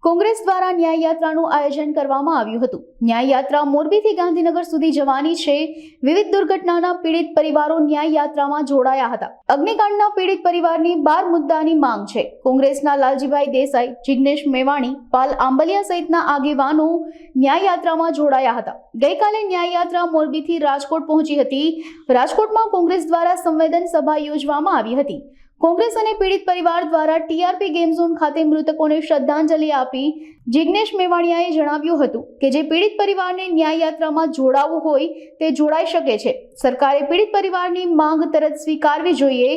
કોંગ્રેસ દ્વારા ન્યાય યાત્રાનું આયોજન કરવામાં આવ્યું હતું। ન્યાય યાત્રા મોરબીથી ગાંધીનગર સુધી જવાની છે। વિવિધ દુર્ઘટનાના પીડિત પરિવારો ન્યાય યાત્રામાં જોડાયા હતા। અગ્નિકાંડના પીડિત પરિવારની 12 મુદ્દાની માંગ છે। કોંગ્રેસના લાલજીભાઈ દેસાઈ, જિગ્નેશ મેવાણી, પાલ આંબલિયા સહિતના આગેવાનો ન્યાય યાત્રામાં જોડાયા હતા। ગઈકાલે ન્યાય યાત્રા મોરબીથી રાજકોટ પહોંચી હતી। રાજકોટમાં કોંગ્રેસ દ્વારા સંવેદન સભા યોજવામાં આવી હતી। કોંગ્રેસ અને પીડિત પરિવાર દ્વારા ટીઆરપી ગેમ ઝોન ખાતે મૃતકોને શ્રદ્ધાંજલિ આપી જિગ્નેશ મેવાણીયાએ જણાવ્યું હતું કે જે પીડિત પરિવારને ન્યાય યાત્રામાં જોડાવવું હોય તે જોડાઈ શકે છે। સરકારે પીડિત પરિવારની માંગ તરત સ્વીકારવી જોઈએ।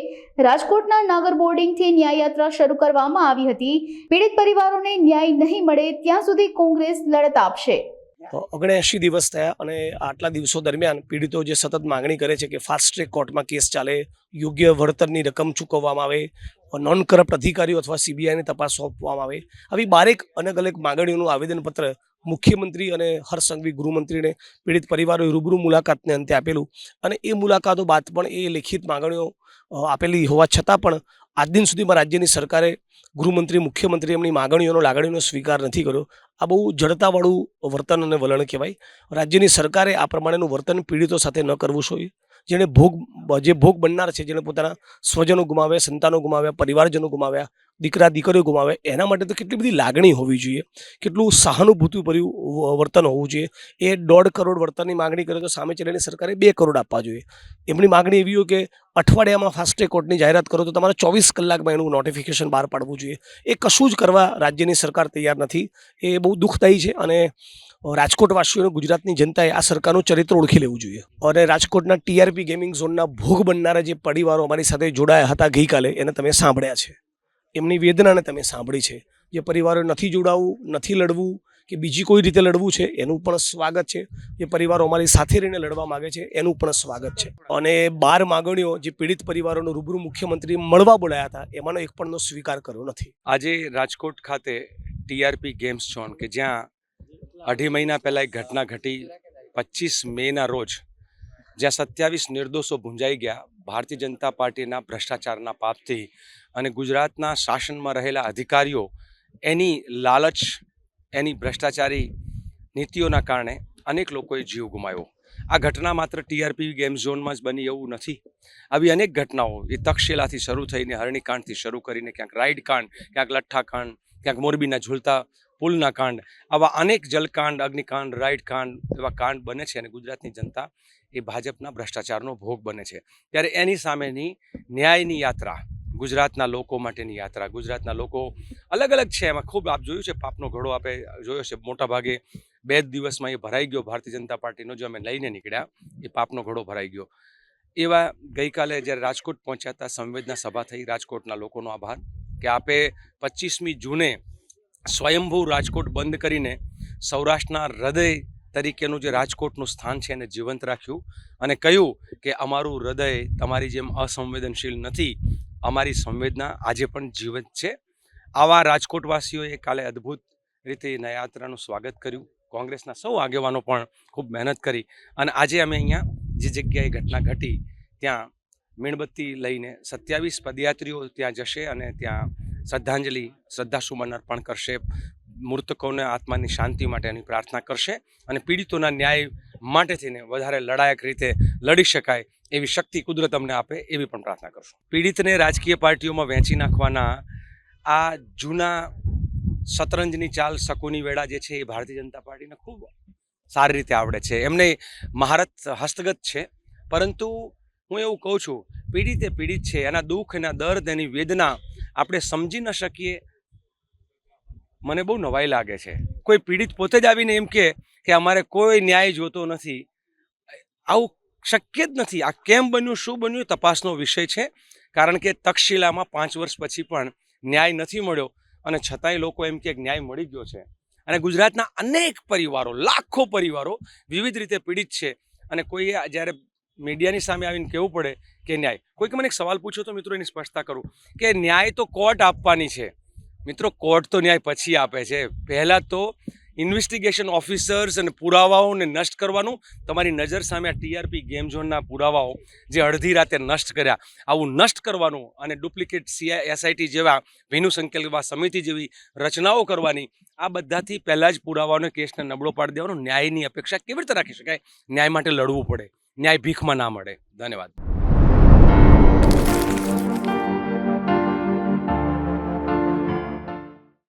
રાજકોટના નાગર બોર્ડિંગથી ન્યાય યાત્રા શરૂ કરવામાં આવી હતી। પીડિત પરિવારોને ન્યાય નહીં મળે ત્યાં સુધી કોંગ્રેસ લડત આપશે। 79 દિવસ થયા અને આટલા દિવસો દરમિયાન પીડિતો જે સતત માંગણી કરે છે કે ફાસ્ટ ટ્રેક કોર્ટમાં કેસ ચાલે, યોગ્ય વળતરની રકમ ચૂકવવામાં આવે, નોન કરપ્ટ અધિકારીઓ અથવા સીબીઆઈની તપાસ સોંપવામાં આવે, આવી 12 અલગ આવેદનોનું આવેદનપત્ર મુખ્યમંત્રી અને હર્ષ સંઘવી ગૃહમંત્રીને પીડિત પરિવારોએ રૂબરૂ મુલાકાતને અંતે આપેલું અને એ મુલાકાતો બાદ પણ એ લેખિત માંગણીઓ આપેલી હોવા છતાં પણ આજ દિન સુધીમાં રાજ્યની સરકારે ગૃહમંત્રી મુખ્યમંત્રી એમની માંગણીઓનો લાગણીનો સ્વીકાર નથી કર્યો। આ બહુ જડતાવાળું વર્તન અને વલણ કહેવાય। રાજ્યની સરકારે આ પ્રમાણેનું વર્તન પીડિતો સાથે ન કરવું જોઈએ। જેને ભોગ બનનાર છે, જેને પોતાના સ્વજનો ગુમાવ્યા, સંતાનો ગુમાવ્યા, પરિવારજનો ગુમાવ્યા, દીકરા દીકરીઓ ગુમાવ્યા, એના માટે તો કેટલી બધી લાગણી હોવી જોઈએ, કેટલું સહાનુભૂતિભર્યું વર્તન હોવું જોઈએ। એ 1.5 કરોડ વર્તનની માગણી કરે તો સામે ચલાની સરકારે 2 કરોડ આપવા જોઈએ। એમની માગણી એવી હોય કે અઠવાડિયામાં ફાસ્ટ ટ્રેક કોર્ટની જાહેરાત કરો તો તમારે 24 કલાકમાં એનું નોટિફિકેશન બહાર પાડવું જોઈએ। એ કશું જ કરવા રાજ્યની સરકાર તૈયાર નથી। એ બહુ દુઃખદાયી છે અને રાજકોટવાસીઓને, ગુજરાતની જનતાએ આ સરકારનું ચરિત્ર ઓળખી લેવું જોઈએ। અને રાજકોટના ટીઆરપી ગેમિંગ ઝોનના ભોગ બનનારા જે પરિવારો અમારી સાથે જોડાયા હતા ગઈકાલે, એને તમે સાંભળ્યા છે, એમની વેદનાને તમે સાંભળી છે। જે પરિવારો નથી જોડાવું, નથી લડવું કે બીજી કોઈ રીતે લડવું છે એનું પણ સ્વાગત છે। જે પરિવારો અમારી સાથે રહીને લડવા માગે છે એનું પણ સ્વાગત છે। અને 12 માંગણીઓ જે પીડિત પરિવારોનો રૂબરૂ મુખ્યમંત્રી મળવા બોલાયા હતા એમાંનો એક પણનો સ્વીકાર કર્યો નથી। આજે રાજકોટ ખાતે ટીઆરપી ગેમ્સ ઝોન કે જ્યાં 2.5 મહિના પહેલાં એક ઘટના ઘટી 25 મેના રોજ, જ્યાં 27 નિર્દોષો ભૂંજાઈ ગયા ભારતીય જનતા પાર્ટીના ભ્રષ્ટાચારના પાપથી અને ગુજરાતના શાસનમાં રહેલા અધિકારીઓ એની લાલચ, એની ભ્રષ્ટાચારી નીતિઓના કારણે અનેક લોકોએ જીવ ગુમાવ્યો। આ ઘટના માત્ર ટીઆરપી ગેમ ઝોનમાં જ બની એવું નથી। આવી અનેક ઘટનાઓ એ તક્ષશિલાથી શરૂ થઈને હરણીકાંડથી શરૂ કરીને ક્યાંક રાઈડ કાંડ, ક્યાંક લઠ્ઠાકાંડ, ક્યાંક મોરબીના ઝૂલતા પુલના કાંડ, આવા અનેક જલકાંડ, અગ્નિકાંડ, રાઈડ કાંડ એવા કાંડ બને છે અને ગુજરાતની જનતા એ ભાજપના ભ્રષ્ટાચારનો ભોગ બને છે। ત્યારે એની સામેની ન્યાયની યાત્રા, ગુજરાતના લોકો માટેની યાત્રા, ગુજરાતના લોકો અલગ છે, એમાં ખૂબ આપ જોયું છે પાપનો ઘડો આપે જોયો છે, મોટા ભાગે 2 દિવસમાં એ ભરાઈ ગયો। ભારતીય જનતા પાર્ટીનો જો અમે લઈને નીકળ્યા એ પાપનો ઘડો ભરાઈ ગયો। એવા ગઈકાલે જ્યારે રાજકોટ પહોંચ્યા હતા, સંવેદના સભા થઈ, રાજકોટના લોકોનો આભાર કે આપે 25મી જૂને સ્વયંભૂ રાજકોટ બંધ કરીને સૌરાષ્ટ્રના હૃદય તરીકેનું જે રાજકોટનું સ્થાન છે એને જીવંત રાખ્યું અને કહ્યું કે અમારું હૃદય તમારી જેમ અસંવેદનશીલ નથી, અમારી સંવેદના આજે પણ જીવંત છે। આવા રાજકોટવાસીઓએ કાલે અદ્ભુત રીતે ન્યાયયાત્રાનું સ્વાગત કર્યું। કોંગ્રેસના સૌ આગેવાનો પણ ખૂબ મહેનત કરી અને આજે અમે અહીંયા જે જગ્યાએ ઘટના ઘટી ત્યાં મીણબત્તી લઈને 27 પદયાત્રીઓ ત્યાં જશે અને ત્યાં શ્રદ્ધાંજલિ, શ્રદ્ધાસુમન અર્પણ કરશે, મૃતકોને આત્માની શાંતિ માટેની પ્રાર્થના કરશે અને પીડિતોના ન્યાય માટે થઈને વધારે લડાયક રીતે લડી શકાય એવી શક્તિ કુદરત અમને આપે એવી પણ પ્રાર્થના કરશું। પીડિતને રાજકીય પાર્ટીઓમાં વહેંચી નાખવાના આ જૂના શતરંજની ચાલ, શકુની વેળા જે છે એ ભારતીય જનતા પાર્ટીને ખૂબ સારી રીતે આવડે છે, એમને મહારત હસ્તગત છે। પરંતુ હું એવું કહું છું, પીડિત એ પીડિત છે, એના દુઃખ, એના દર્દ, એની વેદના આપણે સમજી ન શકીએ, મને બહુ નવાઈ લાગે છે। કોઈ પીડિત પોતે જ આવીને એમ કે અમારે કોઈ ન્યાય જોતો નથી, આવું શક્ય જ નથી। આ કેમ બન્યું, શું બન્યું, તપાસનો વિષય છે। કારણ કે તક્ષશિલામાં 5 વર્ષ પછી પણ ન્યાય નથી મળ્યો અને છતાંય લોકો એમ કે ન્યાય મળી ગયો છે અને ગુજરાતના અનેક પરિવારો, લાખો પરિવારો વિવિધ રીતે પીડિત છે અને કોઈએ જ્યારે મીડિયાની સામે આવીને કહેવું પડે કે ન્યાય, કોઈક મને એક સવાલ પૂછ્યો તો મિત્રો એની સ્પષ્ટતા કરું કે ન્યાય તો કોર્ટ આપવાની છે। મિત્રો, કોર્ટ તો ન્યાય પછી આપે છે, પહેલાં તો ઇન્વેસ્ટિગેશન ઓફિસર્સ અને પુરાવાઓને નષ્ટ કરવાનું. તમારી નજર સામે આ ટીઆરપી ગેમ ઝોનના પુરાવાઓ જે અડધી રાતે નષ્ટ કર્યા, આવું નષ્ટ કરવાનું અને ડુપ્લિકેટ એસઆઈટી જેવા વિનુ સંકેલવા સમિતિ જેવી રચનાઓ કરવાની, આ બધાથી પહેલાં જ પુરાવાઓને કેસને નબળો પાડી દેવાનો. ન્યાયની અપેક્ષા કેવી રીતે રાખી શકાય? ન્યાય માટે લડવું પડે, ન્યાય ભીખમાં ના મળે. ધન્યવાદ.